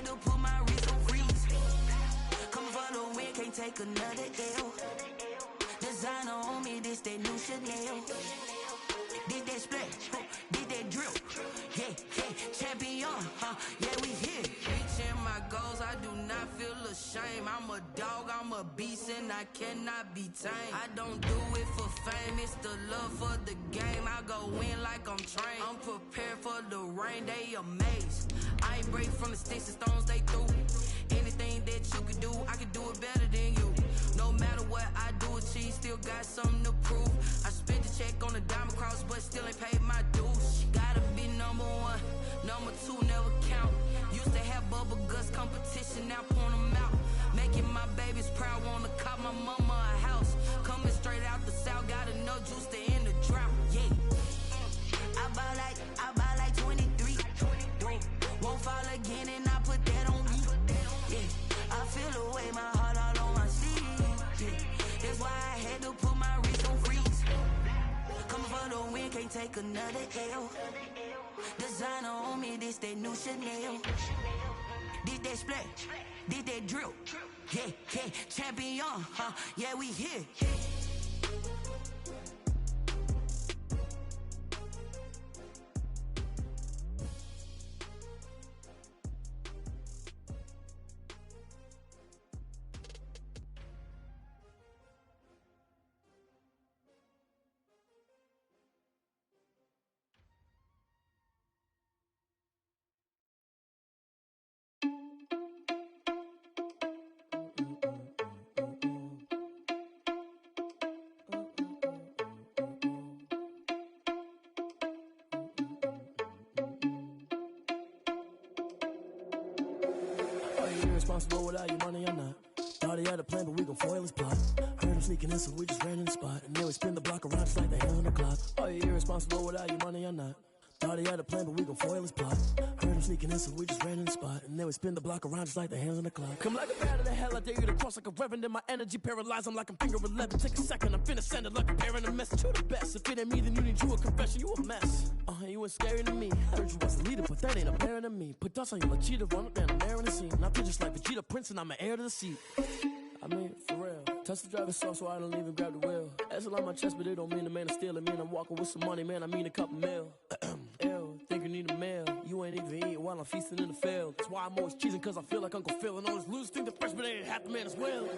had to put my wrist on freeze. Coming for the win, can't take another L. Designer on me, this that new Chanel. Did that split, did that drill. Yeah, champion, yeah, we here. Reaching my goals, I do not feel ashamed. I'm a dog, I'm a beast, and I cannot be tamed. I don't do it for fame, it's the love for the game. I go in like I'm trained. I'm prepared for the rain, they amazed. I ain't break from the sticks and stones, they through. Anything that you can do, I can do it better than you. No matter what I do, achieve, still got something to prove. I spent the check on the diamond cross, but still ain't paid my dues. Gotta be number one, number two never count. Used to have bubble guts competition, now point them out. Making my babies proud, wanna cop my mama a house. Coming straight out the south, got enough juice to end the drought. Yeah, I buy like 23. Won't fall again, and I put that on me. Yeah, I feel the way, my heart all on my sleeve. Yeah, that's why I had to put my wrist on freeze. Coming for the win, can't take another L. Designer on me, this that new Chanel. Did that split, did that drill. Yeah, champion, yeah, we here. Responsible without your money or not. Thought he had a plan, but we gon' foil his plot. Heard him sneaking in, so we just ran in the spot. And then we spin the block around just like the hands on the clock. Are you irresponsible without your money or not? Thought he had a plan, but we gon' foil his plot. Heard him sneaking in, so we just ran in the spot. And then we spin the block around just like the hands on the clock. Come like a bat of the hell, I dare you to cross like a reverend. In my energy paralyzed, I'm like I'm finger 11. Take a second, I'm finna send it like a parent a message to the best. If it ain't me, then you need you a confession, you a mess. You ain't scary to me. Heard you was a leader, but that ain't apparent to me. Put dust on you like cheetah, run up down the air in the scene. Not just like Vegeta Prince, and I'm an heir to the seat. I mean, for real. Touch the driver's soft, so I don't even grab the wheel. That's a lot on my chest, but it don't mean the man is stealing. Mean I'm walking with some money, man, I mean a couple mil. Ew, think you need a meal. You ain't even eating while I'm feasting in the field. That's why I'm always cheesing, cause I feel like Uncle Phil. And all this lose think the freshman ain't half the man as well.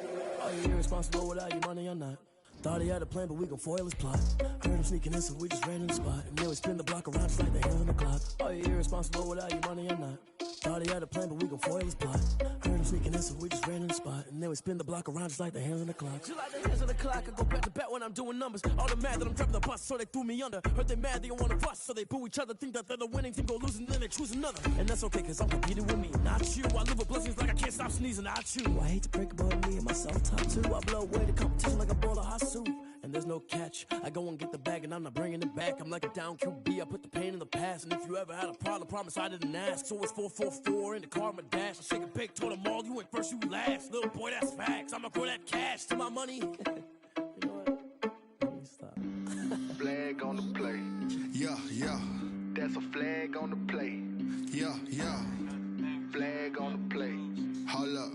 Are you irresponsible without your money or not? Thought he had a plan, but we gon' foil his plot. Heard him sneaking in, so we just ran in the spot. And then we spin the block around just like the hands on the clock. Are you irresponsible without your money or not? Thought he had a plan, but we gon' foil his plot. Heard him sneaking in, so we just ran in the spot. And then we spin the block around just like the hands on the clock. Just like the hands on the clock, I go back to back when I'm doing numbers. All the mad that I'm driving the bus, so they threw me under. Heard they mad, they don't wanna bust, so they boo each other. Think that they're the winning team, go losing, then they choose another. And that's okay, cause I'm competing with me, not you. I live with blessings like I can't stop sneezing, I chew. I hate to break about me and my self-talk too. I blow away the competition like a bowl of hot soup. And there's no catch. I go and get the bag and I'm not bringing it back. I'm like a down QB, I put the pain in the past. And if you ever had a problem, promise I didn't ask. So it's 444 in the car, my dash. I shake a big, told them all, you ain't first, you last. Little boy, that's facts. I'ma grow that cash to my money. You know what? Let me stop. Flag on the play. Yeah. That's a flag on the play. Yeah. Flag on the play. Hold up.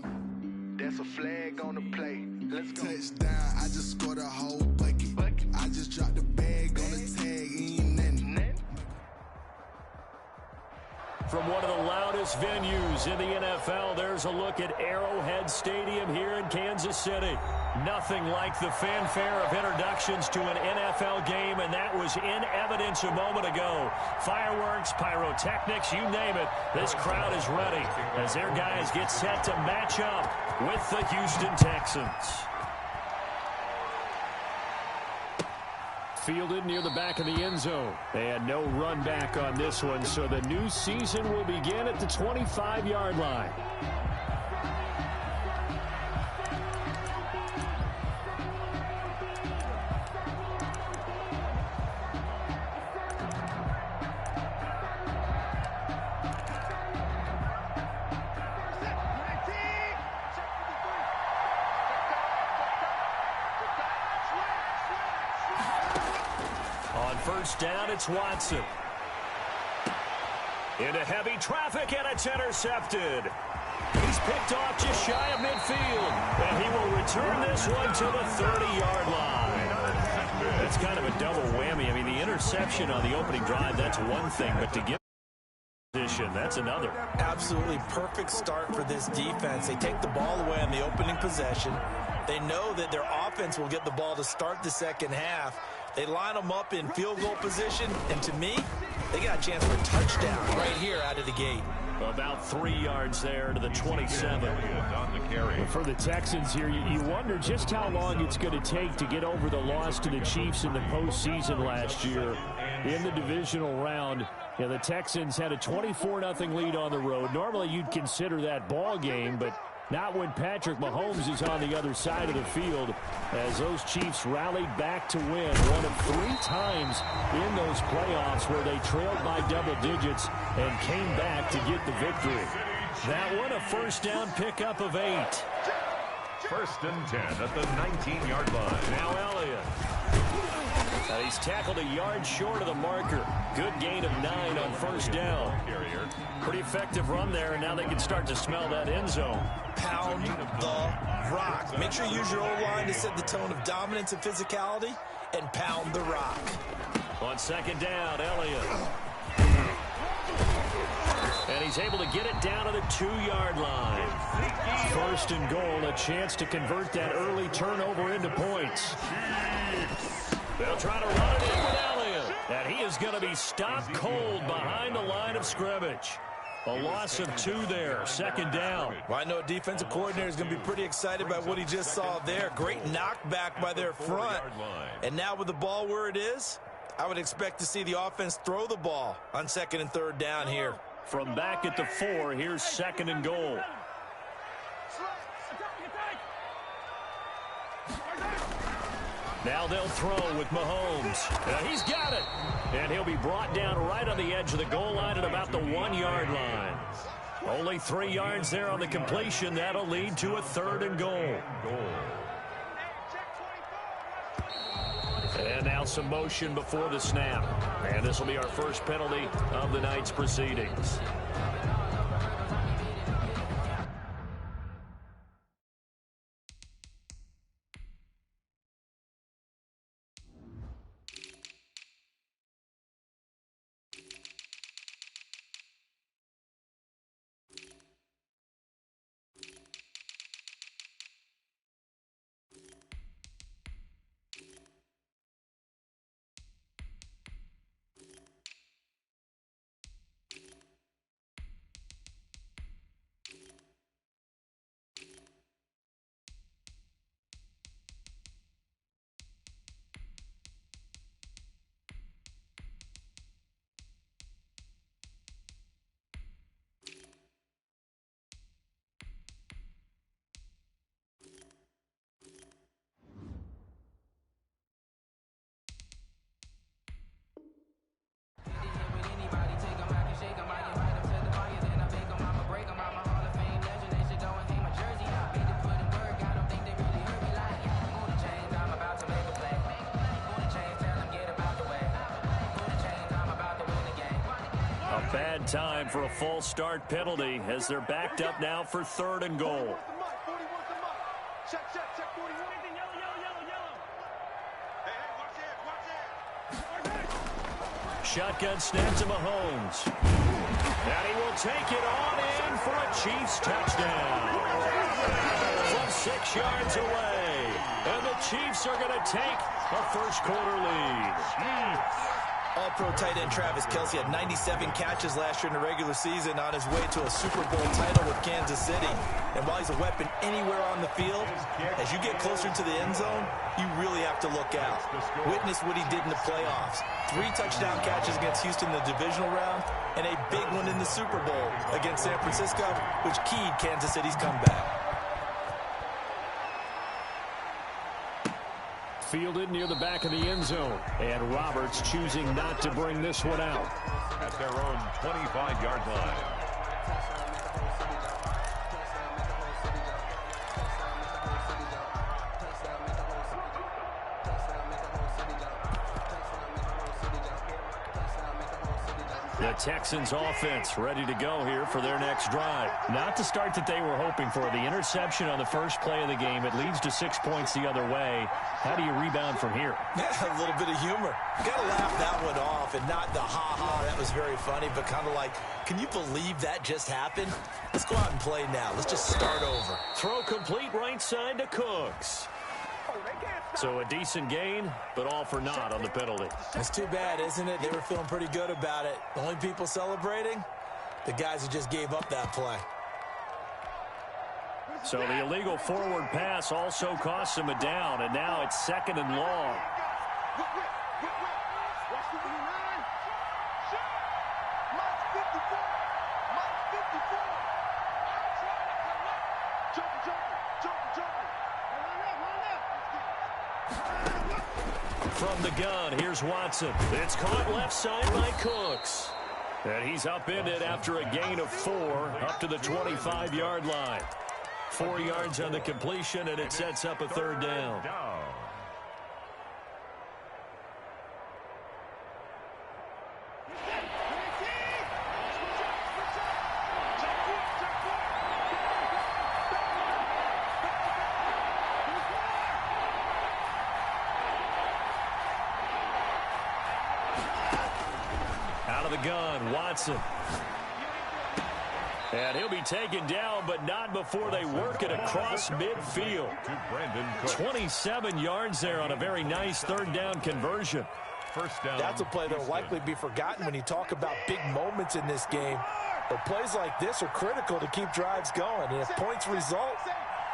That's a flag on the play. Let's go. Touchdown, I just scored a whole bucket. I just dropped the bag on the tag, ain't nothing. From one of the loudest venues in the NFL, there's a look at Arrowhead Stadium here in Kansas City. Nothing like the fanfare of introductions to an NFL game, and that was in evidence a moment ago. Fireworks, pyrotechnics, you name it. This crowd is ready as their guys get set to match up with the Houston Texans. Fielded near the back of the end zone. They had no run back on this one, so the new season will begin at the 25-yard line. First down, it's Watson. Into heavy traffic, and it's intercepted. He's picked off just shy of midfield, and he will return this one to the 30-yard line. That's kind of a double whammy. I mean, the interception on the opening drive, that's one thing, but to get position, that's another. Absolutely perfect start for this defense. They take the ball away on the opening possession. They know that their offense will get the ball to start the second half. They line them up in field goal position, and to me, they got a chance for a touchdown right here out of the gate. About 3 yards there to the 27. But for the Texans here, you wonder just how long it's going to take to get over the loss to the Chiefs in the postseason last year in the divisional round. Yeah, the Texans had a 24-0 lead on the road. Normally you'd consider that ball game, but not when Patrick Mahomes is on the other side of the field, as those Chiefs rallied back to win one of 3 times in those playoffs where they trailed by double digits and came back to get the victory. That one a first down pickup of 8. 1st and 10 at the 19-yard line. Now Elliott. He's tackled a yard short of the marker. Good gain of 9 on first down. Pretty effective run there, and now they can start to smell that end zone. Pound the rock. Make sure you use your O-line to set the tone of dominance and physicality, and pound the rock. On 2nd down, Elliott. And he's able to get it down to the 2-yard line. 1st and goal, a chance to convert that early turnover into points. They'll try to run it in with Elliott. And he is going to be stopped cold behind the line of scrimmage. A loss of 2 there, 2nd down. Well, I know a defensive coordinator is going to be pretty excited about what he just saw there. Great knockback by their front. And now with the ball where it is, I would expect to see the offense throw the ball on 2nd and 3rd down here. From back at the 4, here's 2nd and goal. Now they'll throw with Mahomes. He's got it. And he'll be brought down right on the edge of the goal line at about the 1-yard line. Only 3 yards there on the completion. That'll lead to a 3rd and goal. And now some motion before the snap. And this will be our first penalty of the night's proceedings. Bad time for a false start penalty as they're backed up now for 3rd and goal. Shotgun snap to Mahomes. And he will take it on in for a Chiefs touchdown. From 6 yards away. And the Chiefs are going to take a first-quarter lead. All-pro tight end Travis Kelce had 97 catches last year in the regular season on his way to a Super Bowl title with Kansas City. And while he's a weapon anywhere on the field, as you get closer to the end zone, you really have to look out. Witness what he did in the playoffs. 3 touchdown catches against Houston in the divisional round, and a big one in the Super Bowl against San Francisco, which keyed Kansas City's comeback. Fielded near the back of the end zone. And Roberts choosing not to bring this one out. At their own 25-yard line. The Texans offense ready to go here for their next drive. Not the start that they were hoping for. The interception on the first play of the game. It leads to 6 points the other way. How do you rebound from here? Yeah, a little bit of humor. Got to laugh that one off, and not the ha-ha, that was very funny, but kind of like, can you believe that just happened? Let's go out and play now. Let's just start over. Throw complete right side to Cooks. So a decent gain, but all for naught on the penalty. It's too bad, isn't it? They were feeling pretty good about it. The only people celebrating, the guys who just gave up that play. So the illegal forward pass also costs him a down, and now it's 2nd and long. From the gun, here's Watson. It's caught left side by Cooks. And he's upended after a gain of 4 up to the 25-yard line. 4 yards on the completion, and it sets up a 3rd down. Out of the gun, Watson. And he'll be taken down, but not before they work it across midfield. 27 yards there on a very nice 3rd down conversion. First down. That's a play that will likely be forgotten when you talk about big moments in this game. But plays like this are critical to keep drives going. And if points result,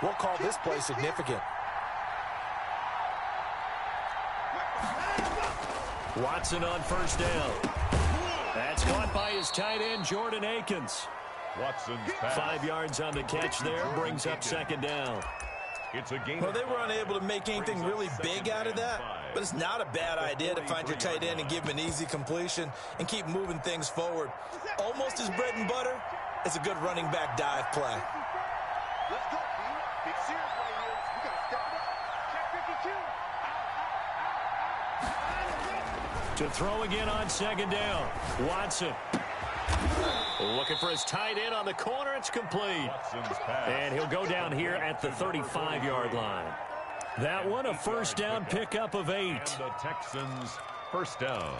we'll call this play significant. Watson on 1st down. That's caught by his tight end, Jordan Akins. Watson's pass. 5 yards on the catch there, brings up 2nd down. It's a gain. Well, they were unable to make anything really big out of that, but it's not a bad idea to find your tight end and give him an easy completion and keep moving things forward. Almost his bread and butter is a good running back dive play. Let's go, big serious right here. We got to step it up. Check 52. To throw again on 2nd down. Watson. Looking for his tight end on the corner. It's complete. And he'll go down here at the 35-yard line. That one, a 1st down pickup of 8. And the Texans, 1st down.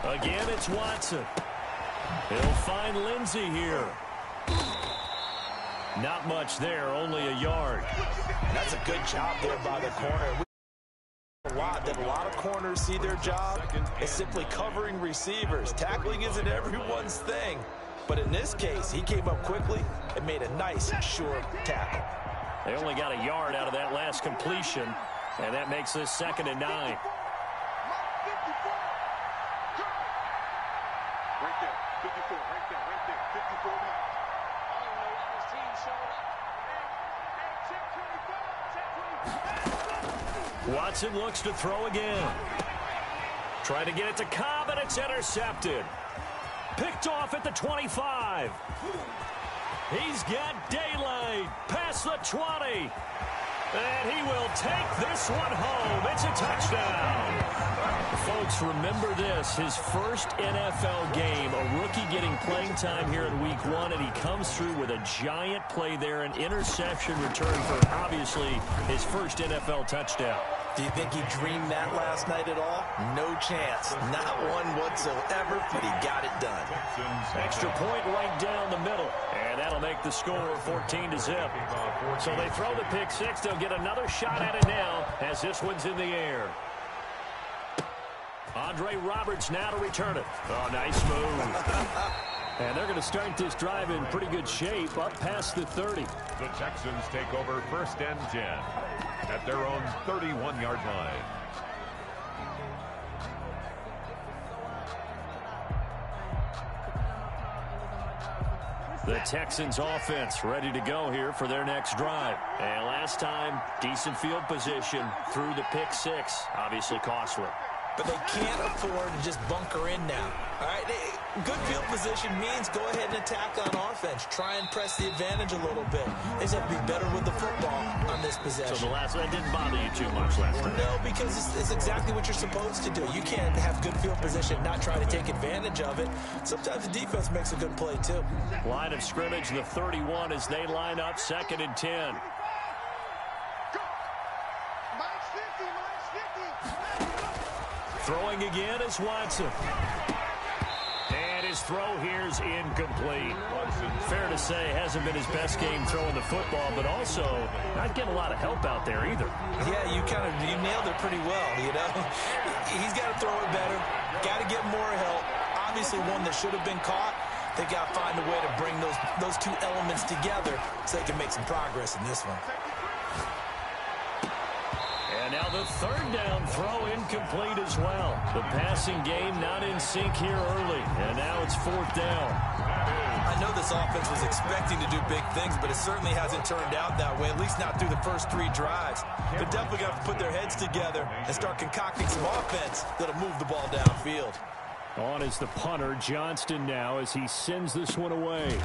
Again, it's Watson. He'll find Lindsey here. Not much there, only a yard. That's a good job there by the corner. A lot of corners see their job is simply covering receivers. Tackling isn't everyone's thing. But in this case, he came up quickly and made a nice, sure tackle. They only got a yard out of that last completion, and that makes this 2nd and 9. Right there, 54, right there, 54 now. Watson looks to throw again. Trying to get it to Cobb, and it's intercepted. Picked off at the 25. He's got daylight past the 20. And he will take this one home. It's a touchdown. Folks, remember this. His first NFL game, a rookie getting playing time here in week 1, and he comes through with a giant play there, an interception return for, obviously, his first NFL touchdown. Do you think he dreamed that last night at all? No chance. Not one whatsoever, but he got it done. Extra point right down the middle. And that'll make the score 14-0. So they throw the pick 6. They'll get another shot at it now as this one's in the air. Andre Roberts now to return it. Oh, nice move. And they're going to start this drive in pretty good shape up past the 30. The Texans take over 1st and 10 at their own 31-yard line. The Texans offense ready to go here for their next drive. And last time, decent field position through the pick 6. Obviously costly. but they can't afford to just bunker in now. All right, good field position means go ahead and attack on offense. Try and press the advantage a little bit. They just have to be better with the football on this possession. So that didn't bother you too much last time? No, because it's exactly what you're supposed to do. You can't have good field position and not try to take advantage of it. Sometimes the defense makes a good play, too. Line of scrimmage, the 31 as they line up, 2nd and 10. Throwing again is Watson. And his throw here is incomplete. Fair to say, hasn't been his best game throwing the football, but also not getting a lot of help out there either. Yeah, you nailed it pretty well, you know. He's got to throw it better, got to get more help. Obviously one that should have been caught. They got to find a way to bring those two elements together so they can make some progress in this one. And now the 3rd down throw incomplete as well. The passing game not in sync here early. And now it's 4th down. I know this offense was expecting to do big things, but it certainly hasn't turned out that way, at least not through the first 3 drives. They're definitely going to have to put their heads together and start concocting some offense that'll move the ball downfield. On is the punter, Johnston, now as he sends this one away.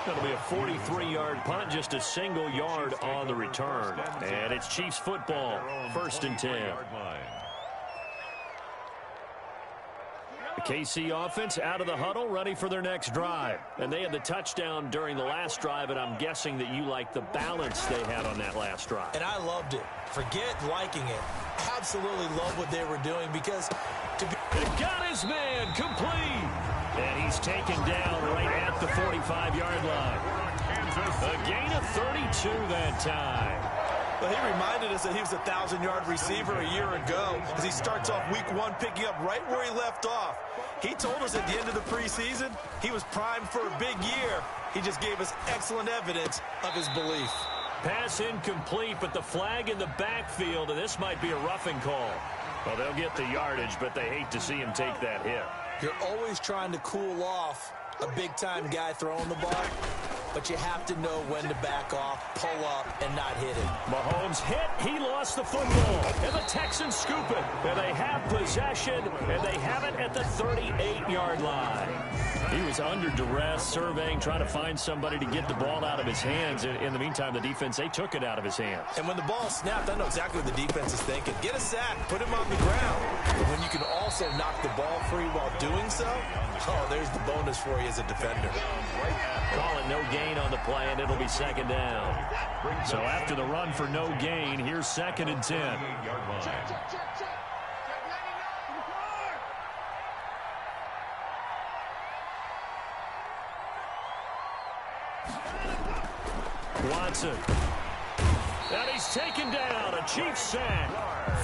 That'll be a 43-yard punt, just a single yard on the return. And it's Chiefs football, 1st and 10. The KC offense out of the huddle, ready for their next drive. And they had the touchdown during the last drive, and I'm guessing that you like the balance they had on that last drive. And I loved it. Forget liking it. Absolutely love what they were doing because They got his man complete. And he's taken down right at the 45-yard line. A gain of 32 that time. Well, he reminded us that he was a 1,000-yard receiver a year ago as he starts off week 1 picking up right where he left off. He told us at the end of the preseason he was primed for a big year. He just gave us excellent evidence of his belief. Pass incomplete, but the flag in the backfield, and this might be a roughing call. Well, they'll get the yardage, but they hate to see him take that hit. You're always trying to cool off a big-time guy throwing the ball, but you have to know when to back off, pull up, and not hit it. Mahomes hit. He lost the football. And the Texans scoop it. And they have possession, and they have it at the 38-yard line. He was under duress, surveying, trying to find somebody to get the ball out of his hands. In the meantime, the defense, they took it out of his hands. And when the ball snapped, I know exactly what the defense is thinking. Get a sack, put him on the ground. But when you can also knock the ball free while doing so, oh, there's the bonus for you as a defender. Call it no gain on the play, and it'll be 2nd down. So after the run for no gain, here's 2nd and 10. Watson. And he's taken down. A Chiefs sack.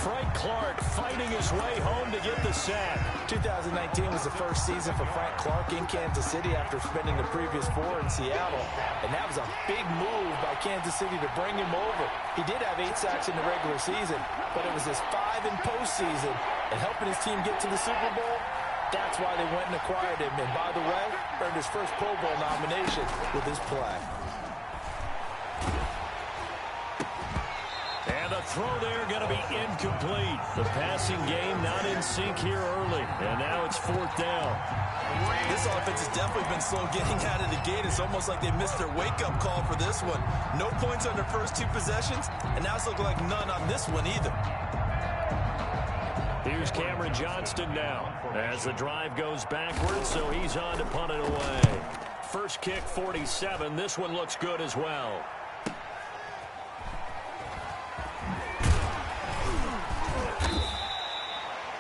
Frank Clark fighting his way home to get the sack. 2019 was the first season for Frank Clark in Kansas City after spending the previous 4 in Seattle. And that was a big move by Kansas City to bring him over. He did have 8 sacks in the regular season, but it was his 5 in postseason. And helping his team get to the Super Bowl, that's why they went and acquired him. And by the way, earned his first Pro Bowl nomination with his play. And the throw there going to be incomplete. The passing game not in sync here early. And now it's 4th down. This offense has definitely been slow getting out of the gate. It's almost like they missed their wake-up call for this one. No points on their first 2 possessions, and now it's looking like none on this one either. Here's Cameron Johnston now as the drive goes backwards, so he's on to punt it away. First kick, 47. This one looks good as well.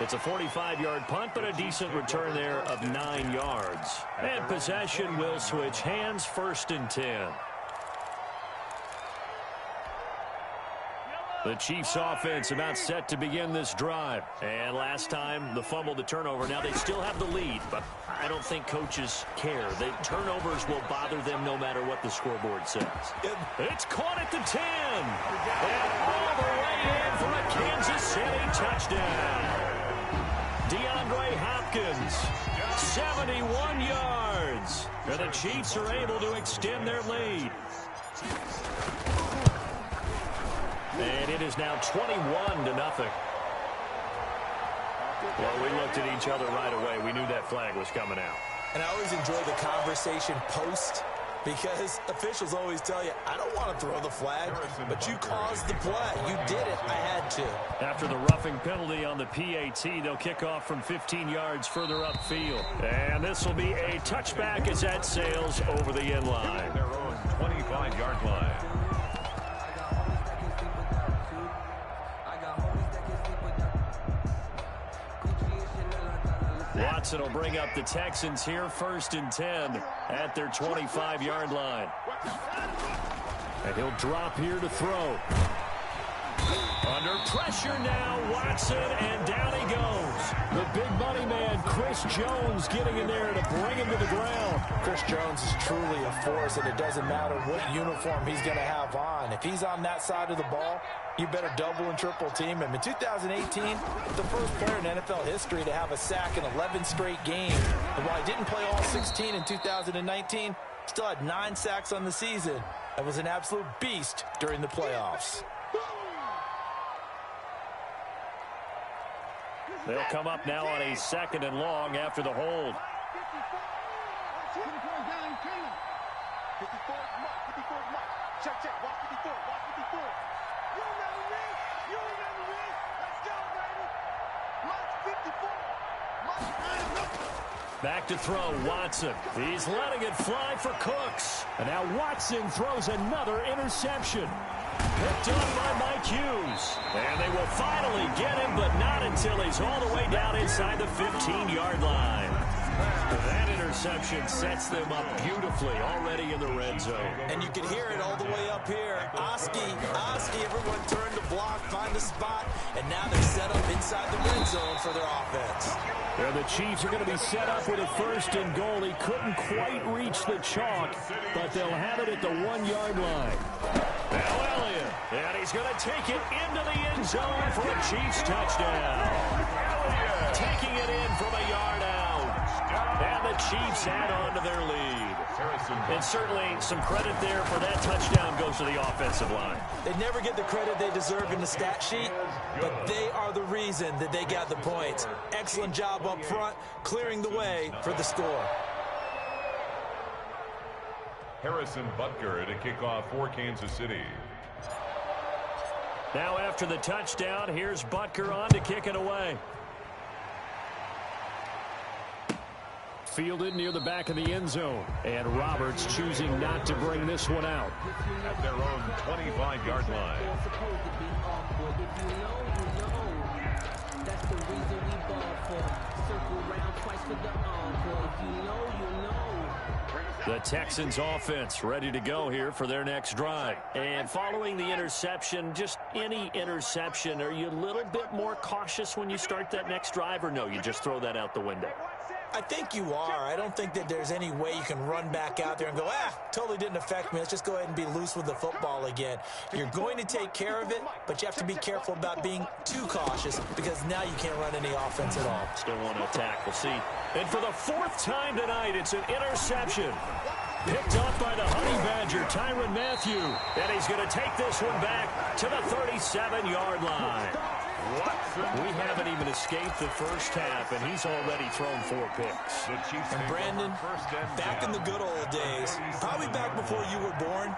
It's a 45-yard punt, but a decent return there of 9 yards. And possession will switch hands, 1st and 10. The Chiefs offense about set to begin this drive. And last time, the fumble, the turnover. Now they still have the lead, but I don't think coaches care. The turnovers will bother them no matter what the scoreboard says. It's caught at the 10. And all the way in for a Kansas City touchdown. DeAndre Hopkins, 71 yards. And the Chiefs are able to extend their lead. And it is now 21-0. Well, we looked at each other right away. We knew that flag was coming out. And I always enjoy the conversation post, because officials always tell you, I don't want to throw the flag, but you caused the play. You did it. I had to. After the roughing penalty on the PAT, they'll kick off from 15 yards further upfield. And this will be a touchback as that sails over the end line. Their own 25-yard line. Watson will bring up the Texans here, 1st and 10 at their 25-yard line. And he'll drop here to throw. Under pressure now, Watson, and down he goes. The big money man, Chris Jones, getting in there to bring him to the ground. Chris Jones is truly a force, and it doesn't matter what uniform he's going to have on. If he's on that side of the ball, you better double and triple team him. In 2018, the first player in NFL history to have a sack in 11 straight games. And while he didn't play all 16 in 2019, still had 9 sacks on the season and was an absolute beast during the playoffs. They'll come up now on a 2nd and long after the hold. Back to throw, Watson. He's letting it fly for Cooks. And now Watson throws another interception. Picked up by Mike Hughes. And they will finally get him, but not until he's all the way down inside the 15-yard line. That interception sets them up beautifully already in the red zone. And you can hear it all the way up here. Oski, everyone turned to block, find a spot, and now they're set up inside the red zone for their offense. And the Chiefs are going to be set up with a 1st and goal. He couldn't quite reach the chalk, but they'll have it at the 1-yard line. Now Elliott, and he's going to take it into the end zone for a Chiefs touchdown. Taking it in from a yard out. And the Chiefs add on to their lead. And certainly some credit there for that touchdown goes to the offensive line. They never get the credit they deserve in the stat sheet, but they are the reason that they got the points. Excellent job up front, clearing the way for the score. Harrison Butker to kick off for Kansas City. Now after the touchdown, here's Butker on to kick it away. Fielded near the back of the end zone. And Roberts choosing not to bring this one out. At their own 25-yard line. That's the reason we ball for. Circle round twice for the encore. If you know, you know. The Texans offense ready to go here for their next drive. And following the interception, just any interception, are you a little bit more cautious when you start that next drive, or no, you just throw that out the window? I think you are. I don't think that there's any way you can run back out there and go, totally didn't affect me. Let's just go ahead and be loose with the football again. You're going to take care of it, but you have to be careful about being too cautious because now you can't run any offense at all. Still want to attack. We'll see. And for the 4th time tonight, it's an interception. Picked up by the Honey Badger, Tyrann Mathieu. And he's going to take this one back to the 37-yard line. We haven't even escaped the first half, and he's already thrown 4 picks. And Brandon, back in the good old days, probably back before you were born,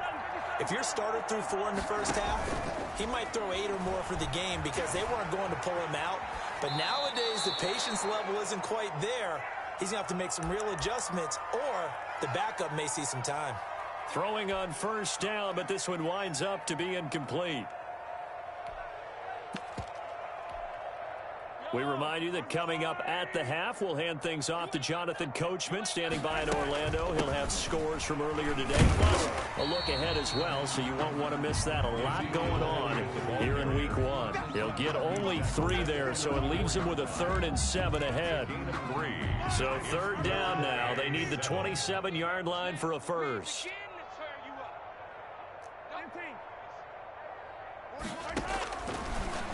if your starter threw 4 in the first half, he might throw 8 or more for the game because they weren't going to pull him out. But nowadays, the patience level isn't quite there. He's going to have to make some real adjustments, or the backup may see some time. Throwing on 1st down, but this one winds up to be incomplete. We remind you that coming up at the half, we'll hand things off to Jonathan Coachman, standing by in Orlando. He'll have scores from earlier today, plus a look ahead as well, so you won't want to miss that. A lot going on here in Week 1. He'll get only 3 there, so it leaves him with a 3rd and 7 ahead. So 3rd down now. They need the 27-yard line for a first.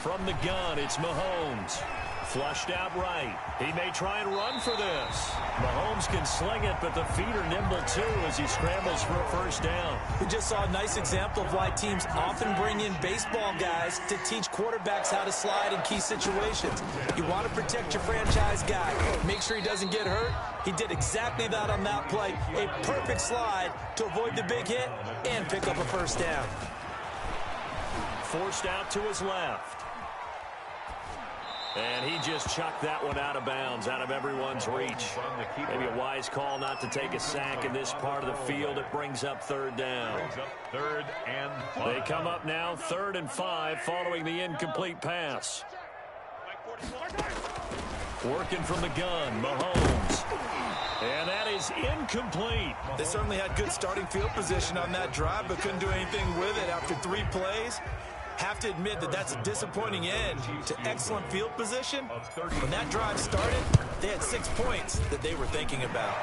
From the gun, it's Mahomes. Flushed out right. He may try and run for this. Mahomes can sling it, but the feet are nimble too as he scrambles for a first down. We just saw a nice example of why teams often bring in baseball guys to teach quarterbacks how to slide in key situations. You want to protect your franchise guy. Make sure he doesn't get hurt. He did exactly that on that play. A perfect slide to avoid the big hit and pick up a first down. Forced out to his left. And he just chucked that one out of bounds, out of everyone's reach. Maybe a wise call not to take a sack in this part of the field. It brings up third down. Third and 5. They come up now 3rd and 5 following the incomplete pass. Working from the gun, Mahomes. And that is incomplete. They certainly had good starting field position on that drive, but couldn't do anything with it after 3 plays. Have to admit that that's a disappointing end to excellent field position. When that drive started, they had 6 points that they were thinking about.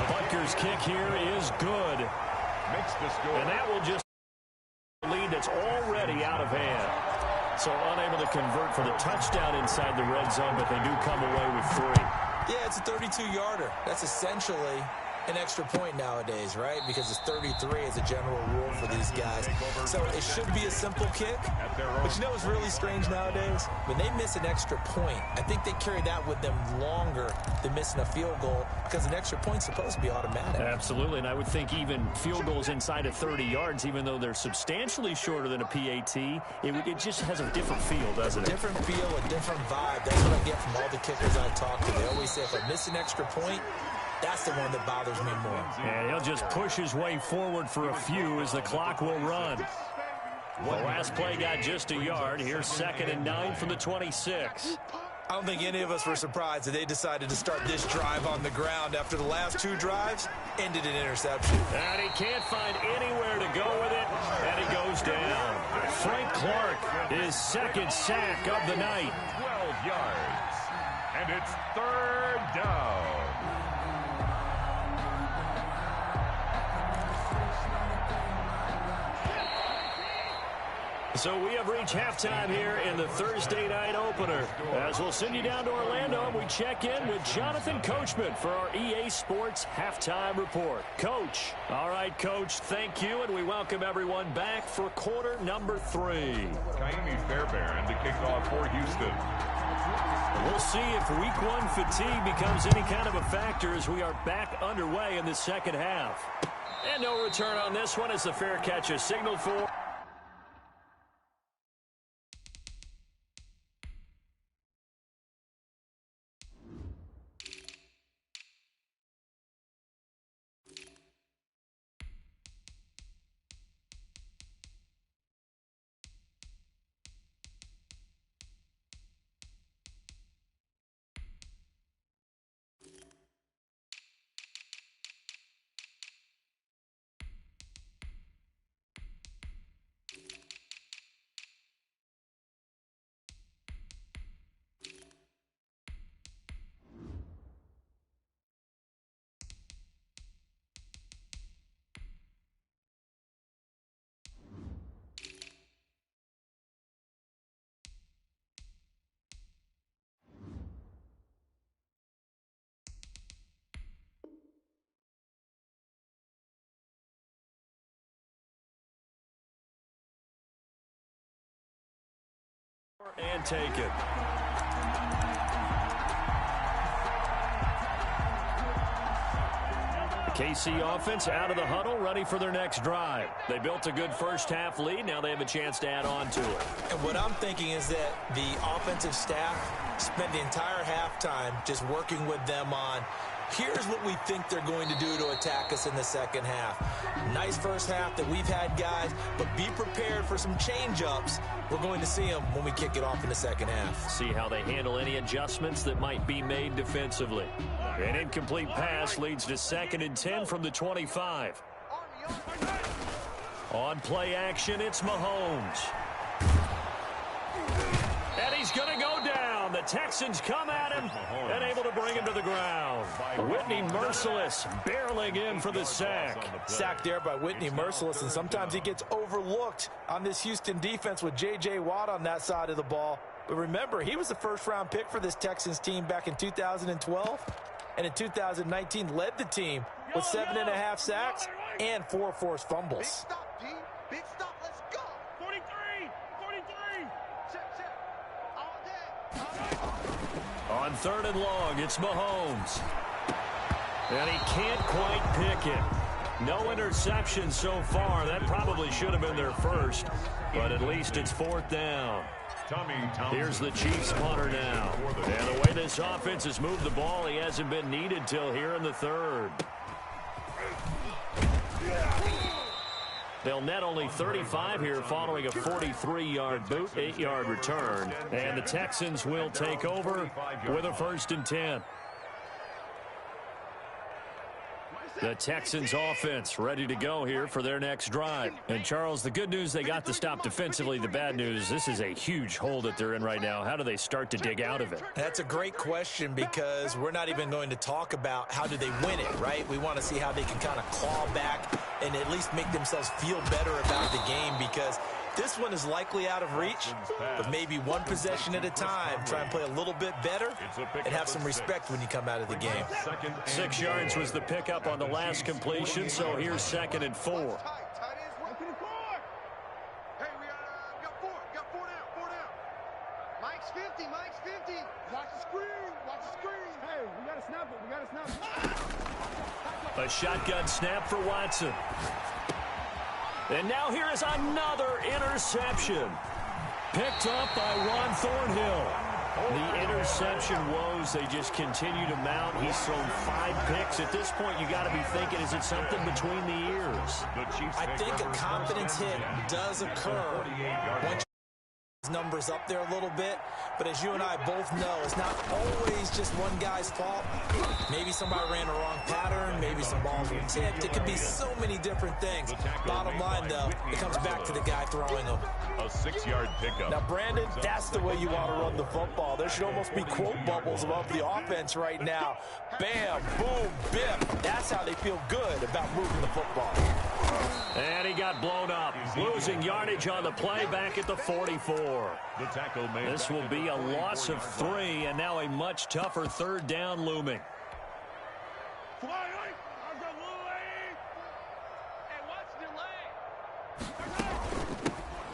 Butker's kick here is good. Makes the score. And that will just lead that's already out of hand. So unable to convert for the touchdown inside the red zone, but they do come away with 3. Yeah, it's a 32-yarder. That's essentially an extra point nowadays, right? Because it's 33 as a general rule for these guys. So it should be a simple kick. But you know what's really strange nowadays? When they miss an extra point, I think they carry that with them longer than missing a field goal because an extra point's supposed to be automatic. Absolutely, and I would think even field goals inside of 30 yards, even though they're substantially shorter than a PAT, it just has a different feel, doesn't it? A different feel, a different vibe. That's what I get from all the kickers I talk to. They always say if I miss an extra point, that's the one that bothers me more. And he'll just push his way forward for a few as the clock will run. The last play got just a yard. Here's 2nd and 9 from the 26. I don't think any of us were surprised that they decided to start this drive on the ground after the last 2 drives ended in interception. And he can't find anywhere to go with it, and he goes down. Frank Clark, his 2nd sack of the night. 12 yards. And it's 3rd down. So we have reached halftime here in the Thursday night opener. As we'll send you down to Orlando, and we check in with Jonathan Coachman for our EA Sports Halftime Report. Coach. All right, Coach, thank you, and we welcome everyone back for quarter number 3. Kaimi Fairbairn to kick off for Houston. We'll see if week 1 fatigue becomes any kind of a factor as we are back underway in the second half. And no return on this one as the fair catch is signaled for. And take it. KC offense out of the huddle, ready for their next drive. They built a good first half lead. Now they have a chance to add on to it. And what I'm thinking is that the offensive staff spent the entire halftime just working with them on, here's what we think they're going to do to attack us in the second half. Nice first half that we've had, guys, but be prepared for some change-ups. We're going to see them when we kick it off in the second half. See how they handle any adjustments that might be made defensively. An incomplete pass leads to 2nd and 10 from the 25. On play action, it's Mahomes. And he's going to go down. The Texans come at him and able to bring him to the ground. Whitney Merciless barreling in for the sack. Sacked there by Whitney Merciless, and sometimes he gets overlooked on this Houston defense with J.J. Watt on that side of the ball. But remember, he was the first-round pick for this Texans team back in 2012. And in 2019, led the team with 7.5 sacks and 4 forced fumbles. Big stop, D. Big stop. Let's go. 43. 43. Check. All day. On 3rd and long, it's Mahomes. And he can't quite pick it. No interception so far. That probably should have been their first, but at least it's 4th down. Here's the Chiefs punter now. And the way this offense has moved the ball, he hasn't been needed till here in the 3rd. They'll net only 35 here following a 43-yard boot, 8-yard return. And the Texans will take over with a 1st and 10. The Texans offense ready to go here for their next drive. And, Charles, the good news, they got the stop defensively. The bad news, this is a huge hole that they're in right now. How do they start to dig out of it? That's a great question because we're not even going to talk about how do they win it, right? We want to see how they can kind of claw back and at least make themselves feel better about the game because this one is likely out of reach, but maybe one possession at a time. Try and play a little bit better and have some respect when you come out of the game. 6 yards was the pickup on the last completion, so here's 2nd and 4. Hey, we got 4. Got 4 down. Mike's 50. Watch the screen. Hey, we got to snap it. A shotgun snap for Watson. And now here is another interception. Picked up by Ron Thornhill. The interception woes, they just continue to mount. He's thrown 5 picks. At this point, you got to be thinking, is it something between the ears? I think a confidence hit does occur once numbers up there a little bit, but as you and I both know, it's not always just one guy's fault. Maybe somebody ran a wrong pattern, maybe some balls were tipped. It could be so many different things. Bottom line, though, it comes back to the guy throwing them. A 6-yard pickup. Now, Brandon, that's the way you want to run the football. There should almost be quote bubbles above the offense right now. Bam, boom, biff. That's how they feel good about moving the football. And he got blown up, losing yardage on the play back at the 44. This will be a loss of 3, and now a much tougher 3rd down looming.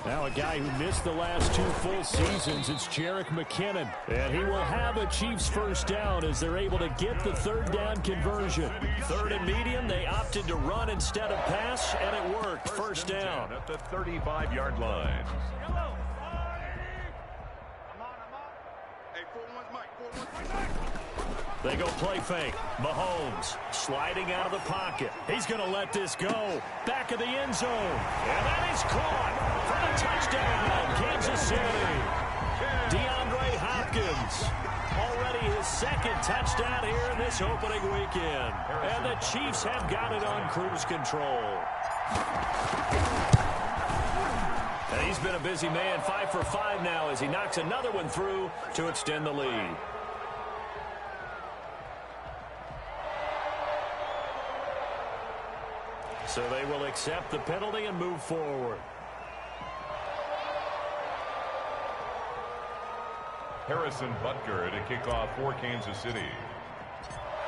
Now a guy who missed the last 2 full seasons, it's Jerick McKinnon. And he will have a Chiefs 1st down as they're able to get the 3rd down conversion. 3rd and medium, they opted to run instead of pass, and it worked. 1st down. At the 35-yard line. They go play fake. Mahomes sliding out of the pocket. He's going to let this go. Back of the end zone. And that is caught for a touchdown, Kansas City. DeAndre Hopkins. Already his 2nd touchdown here in this opening weekend. And the Chiefs have got it on cruise control. And he's been a busy man, 5 for 5 now as he knocks another one through to extend the lead. So they will accept the penalty and move forward. Harrison Butker to kick off for Kansas City.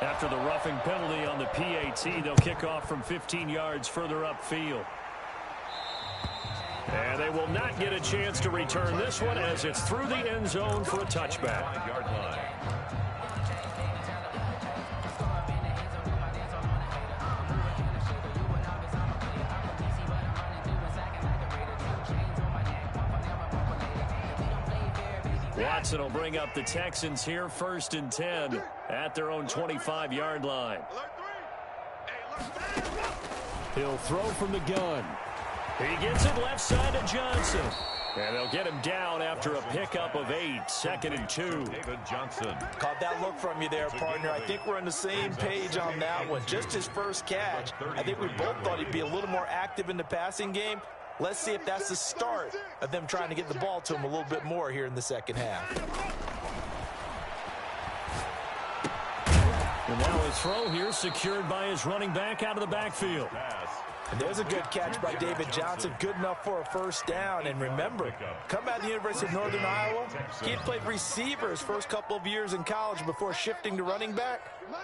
After the roughing penalty on the PAT, they'll kick off from 15 yards further upfield. And they will not get a chance to return this one as it's through the end zone for a touchback. 5-yard line. Watson will bring up the Texans here, 1st and 10 at their own 25-yard line. He'll throw from the gun. He gets it left side to Johnson. And they'll get him down after a pickup of 8, 2nd and 2. David Johnson. Caught that look from you there, partner. I think we're on the same page on that one. Just his first catch. I think we both thought he'd be a little more active in the passing game. Let's see if that's the start of them trying to get the ball to him a little bit more here in the 2nd half. And now his throw here secured by his running back out of the backfield. And there's a good catch by David Johnson, good enough for a first down. And remember, come out of the University of Northern Iowa, he had played receiver his first couple of years in college before shifting to running back.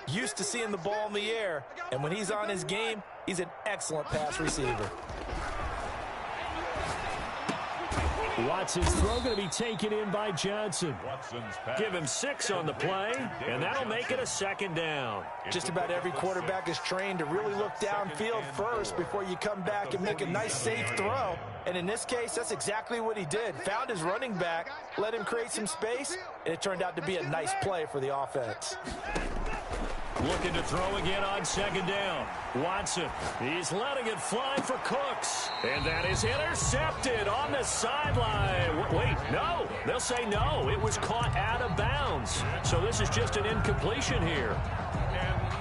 Used to seeing the ball in the air, and when he's on his game, he's an excellent pass receiver. Watson's throw going to be taken in by Johnson. Give him 6 on the play, and that'll make it a second down. Just about every quarterback is trained to really look downfield first before you come back and make a nice, safe throw. And in this case, that's exactly what he did. Found his running back, let him create some space, and it turned out to be a nice play for the offense. Looking to throw again on second down. Watson, he's letting it fly for Cooks. And that is intercepted on the sideline. Wait, no. They'll say no. It was caught out of bounds. So this is just an incompletion here.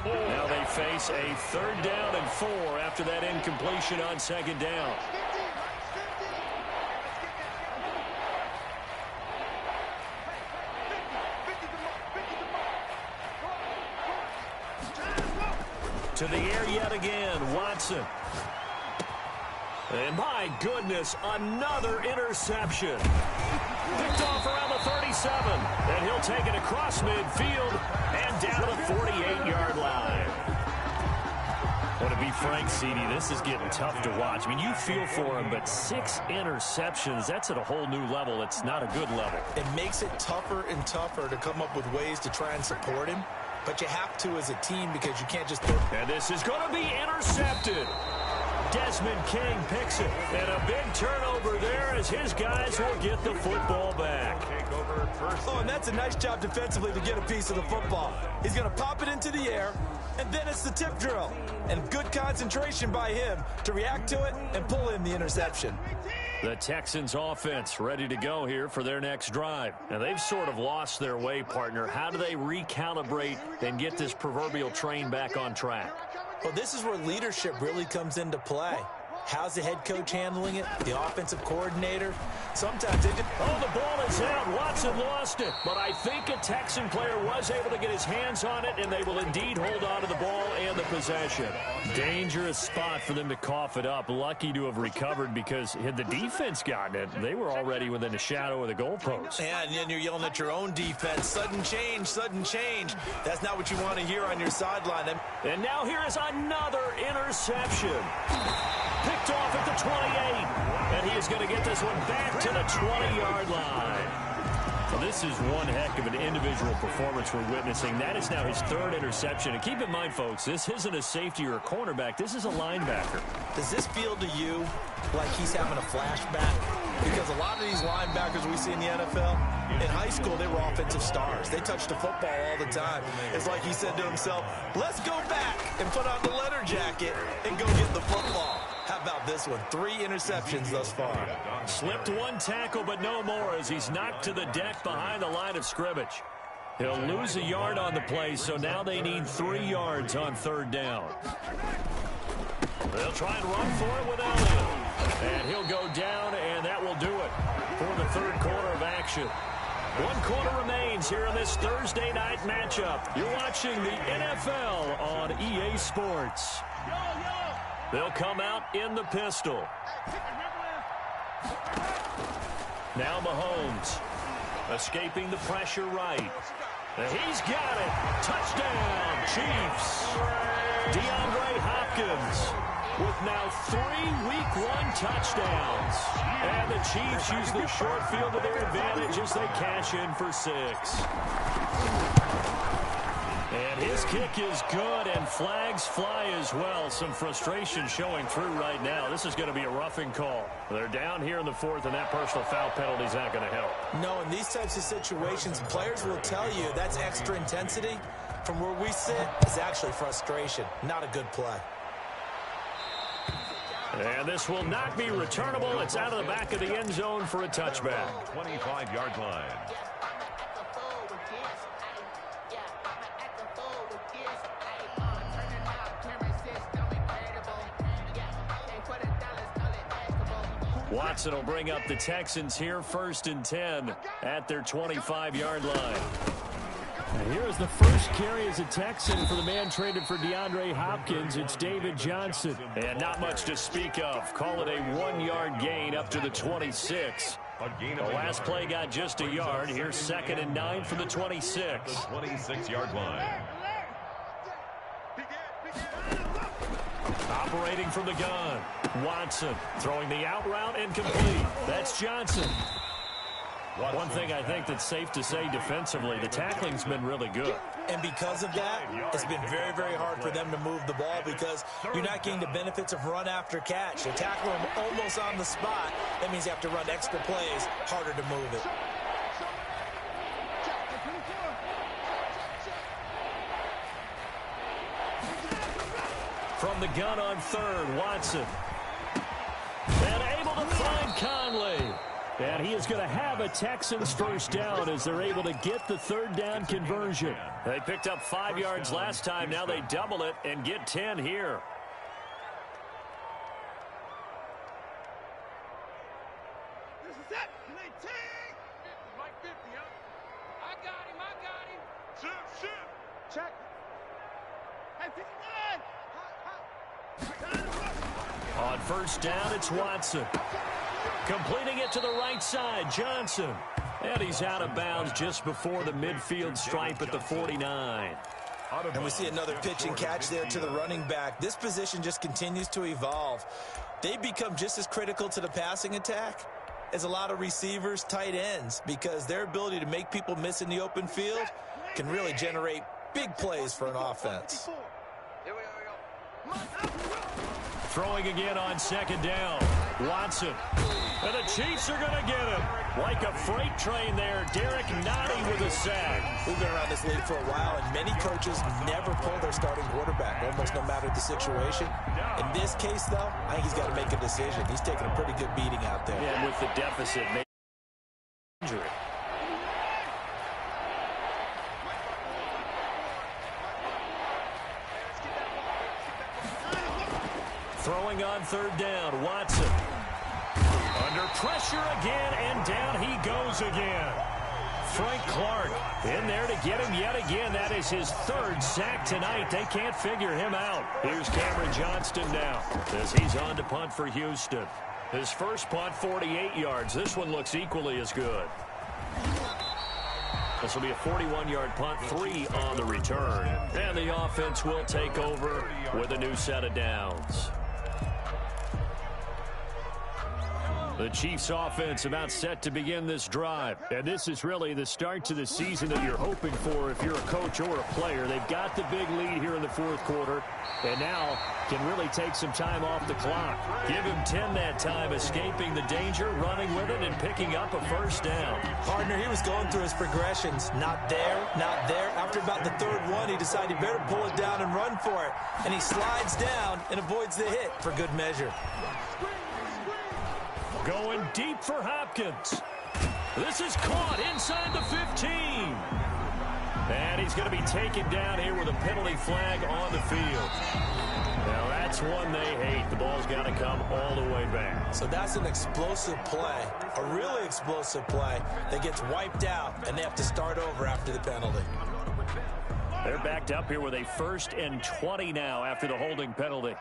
Now they face a 3rd down and 4 after that incompletion on second down. To the air yet again, Watson. And my goodness, another interception. Picked off around the 37. And he'll take it across midfield and down to the 48-yard line. Well, to be frank, CD, this is getting tough to watch. I mean, you feel for him, but 6 interceptions, that's at a whole new level. It's not a good level. It makes it tougher and tougher to come up with ways to try and support him. But you have to as a team because you can't just throw. And this is going to be intercepted. Desmond King picks it. And a big turnover there as his guys will get the football back. Oh, and that's a nice job defensively to get a piece of the football. He's going to pop it into the air, and then it's the tip drill. And good concentration by him to react to it and pull in the interception. The Texans offense ready to go here for their next drive. Now, they've sort of lost their way, partner. How do they recalibrate and get this proverbial train back on track? Well, this is where leadership really comes into play. How's the head coach handling it? The offensive coordinator? Sometimes they just... Oh, the ball is out. Watson lost it. But I think a Texan player was able to get his hands on it, and they will indeed hold on to the ball and the possession. Dangerous spot for them to cough it up. Lucky to have recovered because had the defense gotten it, they were already within a shadow of the goalpost. Yeah, and then you're yelling at your own defense. Sudden change, sudden change. That's not what you want to hear on your sideline. And now here is another interception. Picked off at the 28, and he is going to get this one back to the 20-yard line. So this is one heck of an individual performance we're witnessing. That is now his 3rd interception. And keep in mind, folks, this isn't a safety or a cornerback. This is a linebacker. Does this feel to you like he's having a flashback? Because a lot of these linebackers we see in the NFL, in high school, they were offensive stars. They touched the football all the time. It's like he said to himself, let's go back and put on the letter jacket and go get the football. How about this one? 3 interceptions thus far. Slipped 1 tackle, but no more as he's knocked to the deck behind the line of scrimmage. He'll lose a yard on the play, so now they need 3 yards on 3rd down. They'll try and run for it with Elliott. And he'll go down, and that will do it for the 3rd quarter of action. 1 quarter remains here in this Thursday night matchup. You're watching the NFL on EA Sports. They'll come out in the pistol. Now Mahomes escaping the pressure right. And he's got it. Touchdown, Chiefs. DeAndre Hopkins with now 3 Week 1 touchdowns. And the Chiefs use the short field to their advantage as they cash in for 6. And his kick is good, and flags fly as well. Some frustration showing through right now. This is going to be a roughing call. They're down here in the 4th, and that personal foul penalty is not going to help. No, in these types of situations, players will tell you that's extra intensity. From where we sit, it's actually frustration. Not a good play. And this will not be returnable. It's out of the back of the end zone for a touchback. 25-yard line. Watson will bring up the Texans here, 1st and 10 at their 25-yard line. And here is the first carry as a Texan for the man traded for DeAndre Hopkins. It's David Johnson. And not much to speak of. Call it a 1-yard gain up to the 26. The last play got just a yard. Here's 2nd and 9 from the 26. The 26-yard line. Operating from the gun. Watson throwing the out route and complete. That's Johnson. One thing I think that's safe to say defensively, the tackling's been really good. And because of that, it's been very, very hard for them to move the ball because you're not getting the benefits of run after catch. They're tackling them almost on the spot. That means you have to run extra plays, harder to move it. From the gun on 3rd, Watson. And able to find Conley. And he is going to have a Texans first down as they're able to get the 3rd down conversion. They picked up 5 yards last time. Now they double it and get 10 here. This is it. Can they take? Mike 50, huh? I got him. Shoot. Check. Hey, 59. On first down, it's Watson. Completing it to the right side, Johnson. And he's out of bounds just before the midfield stripe at the 49. And we see another pitch and catch there to the running back. This position just continues to evolve. They become just as critical to the passing attack as a lot of receivers, tight ends, because their ability to make people miss in the open field can really generate big plays for an offense. Here we go. Throwing again on 2nd down. Watson. And the Chiefs are going to get him. Like a freight train there. Derek Nottie with a sack. We've been around this league for a while, and many coaches never pull their starting quarterback, almost no matter the situation. In this case, though, I think he's got to make a decision. He's taking a pretty good beating out there. Yeah, with the deficit, maybe injury. Throwing on 3rd down, Watson. Under pressure again, and down he goes again. Frank Clark in there to get him yet again. That is his 3rd sack tonight. They can't figure him out. Here's Cameron Johnston now as he's on to punt for Houston. His first punt, 48 yards. This one looks equally as good. This will be a 41-yard punt, 3 on the return. And the offense will take over with a new set of downs. The Chiefs offense about set to begin this drive. And this is really the start to the season that you're hoping for if you're a coach or a player. They've got the big lead here in the 4th quarter, and now can really take some time off the clock. Give him 10 that time, escaping the danger, running with it, and picking up a first down. Partner, he was going through his progressions. Not there, not there. After about the 3rd one, he decided he better pull it down and run for it. And he slides down and avoids the hit for good measure. Going deep for Hopkins. This is caught inside the 15. And he's going to be taken down here with a penalty flag on the field. Now that's one they hate. The ball's got to come all the way back. So that's an explosive play, a really explosive play that gets wiped out, and they have to start over after the penalty. They're backed up here with a 1st and 20 now after the holding penalty.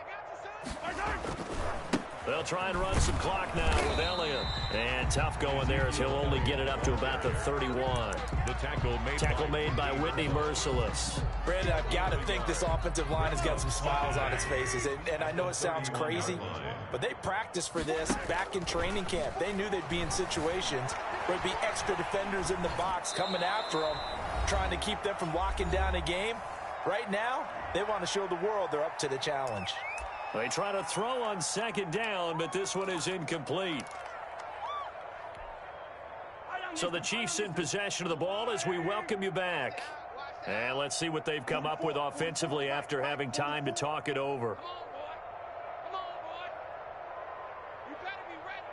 They'll try and run some clock now with Elliott. And tough going there as he'll only get it up to about the 31. The tackle made by Whitney Merciless. Brandon, I've got to think this offensive line has got some smiles on its faces. And I know it sounds crazy, but they practiced for this back in training camp. They knew they'd be in situations where there'd be extra defenders in the box coming after them, trying to keep them from locking down a game. Right now, they want to show the world they're up to the challenge. They try to throw on 2nd down, but this one is incomplete. So the Chiefs in possession of the ball as we welcome you back. And let's see what they've come up with offensively after having time to talk it over. Come on, boy. You better be ready.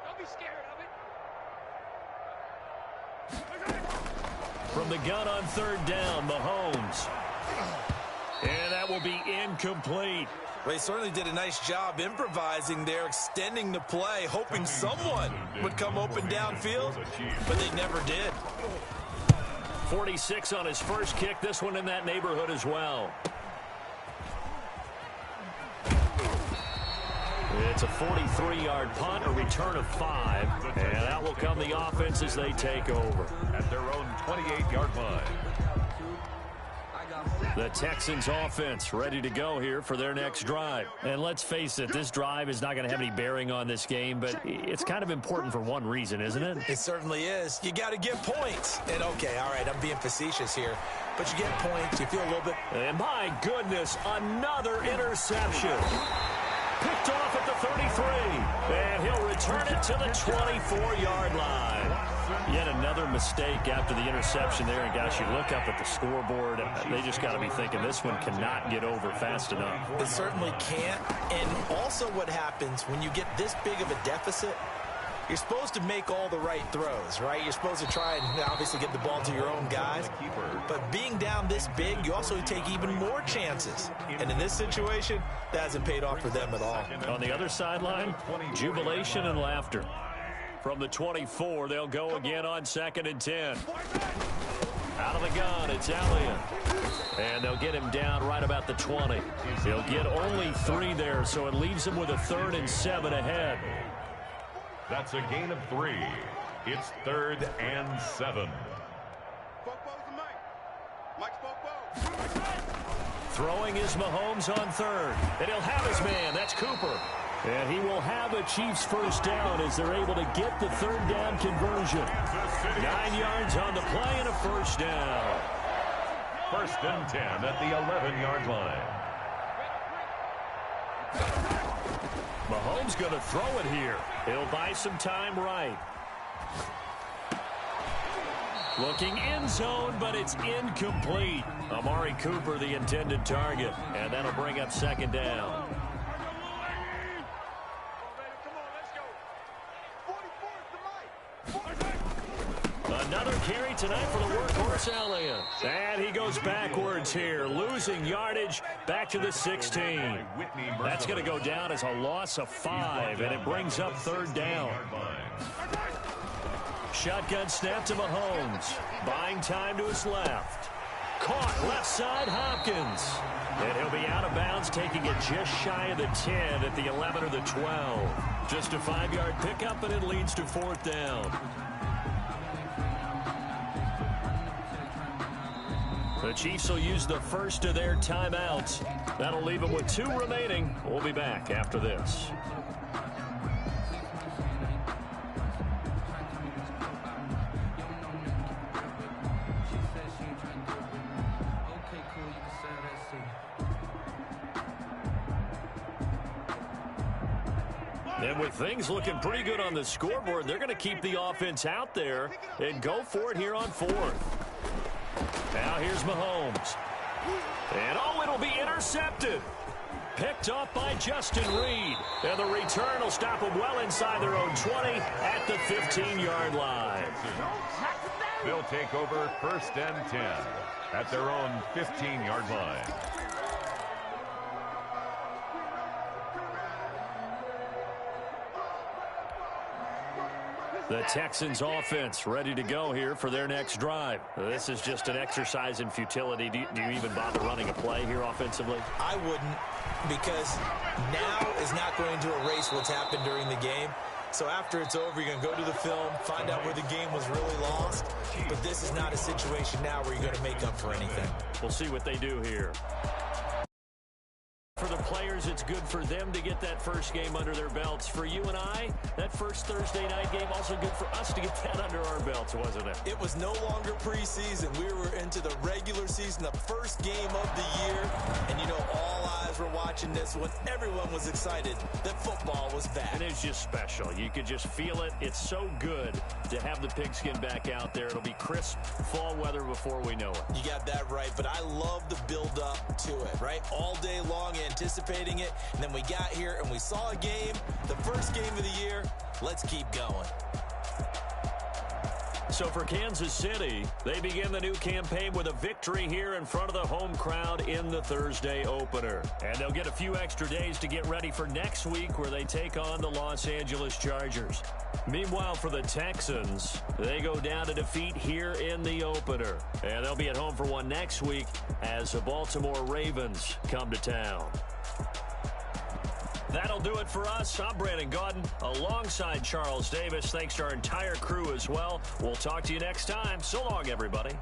Don't be scared of it. From the gun on 3rd down, Mahomes. And that will be incomplete. They certainly did a nice job improvising there, extending the play, hoping someone would come open downfield, but they never did. 46 on his first kick. This one in that neighborhood as well. It's a 43-yard punt, a return of 5, and that will come the offense as they take over. At their own 28-yard line. The Texans offense ready to go here for their next drive. And let's face it, this drive is not going to have any bearing on this game, but it's kind of important for one reason, isn't it? It certainly is. You got to get points. And okay, all right, I'm being facetious here, but you get points, you feel a little bit. And my goodness, another interception. Picked off at the 33, and he'll return it to the 24-yard line. Yet another mistake after the interception there, and gosh, you look up at the scoreboard, they just got to be thinking this one cannot get over fast enough. It certainly can't, and also what happens when you get this big of a deficit, you're supposed to make all the right throws, right? You're supposed to try and obviously get the ball to your own guys. But being down this big, you also take even more chances. And in this situation, that hasn't paid off for them at all. On the other sideline, jubilation and laughter. From the 24, they'll go again on 2nd and 10. Out of the gun, it's Elliott. And they'll get him down right about the 20. He'll get only 3 there, so it leaves him with a 3rd and 7 ahead. That's a gain of 3. It's 3rd and 7. Throwing is Mahomes on 3rd. And he'll have his man. That's Cooper. And he will have a Chiefs first down as they're able to get the 3rd down conversion. 9 yards on the play and a first down. 1st and 10 at the 11-yard line. Mahomes going to throw it here. He'll buy some time right. Looking end zone, but it's incomplete. Amari Cooper, the intended target. And that'll bring up 2nd down. Another carry tonight for the workhorse Elliott. And he goes backwards here, losing yardage back to the 16. That's going to go down as a loss of 5, and it brings up 3rd down. Shotgun snap to Mahomes. Buying time to his left. Caught left side, Hopkins. And he'll be out of bounds, taking it just shy of the 10 at the 11 or the 12. Just a 5-yard pickup, and it leads to 4th down. The Chiefs will use the first of their timeouts. That'll leave them with 2 remaining. We'll be back after this. And with things looking pretty good on the scoreboard, they're going to keep the offense out there and go for it here on 4th. Now here's Mahomes. And it'll be intercepted. Picked off by Justin Reed. And the return will stop them well inside their own 20 at the 15-yard line. They'll take over 1st and 10 at their own 15-yard line. The Texans offense ready to go here for their next drive. This is just an exercise in futility. Do you even bother running a play here offensively? I wouldn't, because now is not going to erase what's happened during the game. So after it's over, you're going to go to the film, find out where the game was really lost. But this is not a situation now where you're going to make up for anything. We'll see what they do here. For the players, it's good for them to get that first game under their belts. For you and I, that first Thursday night game, also good for us to get that under our belts, wasn't it? It was no longer preseason. We were into the regular season, the first game of the year. And, you know, all eyes were watching this one. Everyone was excited that football was back. And it's just special. You could just feel it. It's so good to have the pigskin back out there. It'll be crisp fall weather before we know it. You got that right, but I love the build-up to it, right? All day long anticipating it, and then we got here and we saw a game, the first game of the year. Let's keep going. So for Kansas City, they begin the new campaign with a victory here in front of the home crowd in the Thursday opener. And they'll get a few extra days to get ready for next week where they take on the Los Angeles Chargers. Meanwhile, for the Texans, they go down to defeat here in the opener. And they'll be at home for one next week as the Baltimore Ravens come to town. That'll do it for us. I'm Brandon Gaudin alongside Charles Davis. Thanks to our entire crew as well. We'll talk to you next time. So long, everybody.